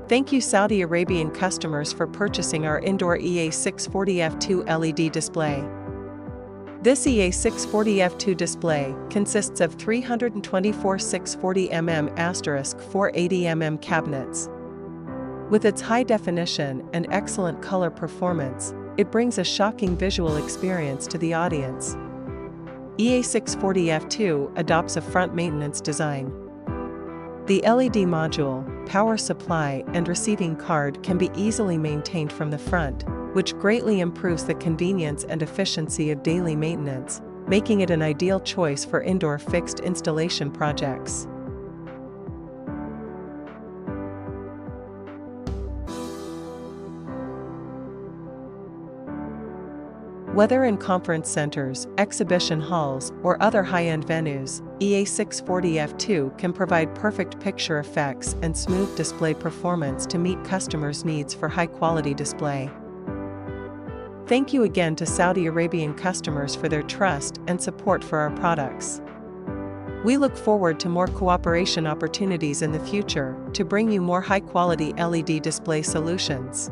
Thank you Saudi Arabian customers for purchasing our indoor EA640F2 LED display. This EA640F2 display consists of 324 640mm*480mm cabinets. With its high definition and excellent color performance, it brings a shocking visual experience to the audience. EA640F2 adopts a front maintenance design. The LED module, power supply and receiving card can be easily maintained from the front, which greatly improves the convenience and efficiency of daily maintenance, making it an ideal choice for indoor fixed installation projects. Whether in conference centers, exhibition halls, or other high-end venues, EA640F2 can provide perfect picture effects and smooth display performance to meet customers' needs for high-quality display. Thank you again to Saudi Arabian customers for their trust and support for our products. We look forward to more cooperation opportunities in the future to bring you more high-quality LED display solutions.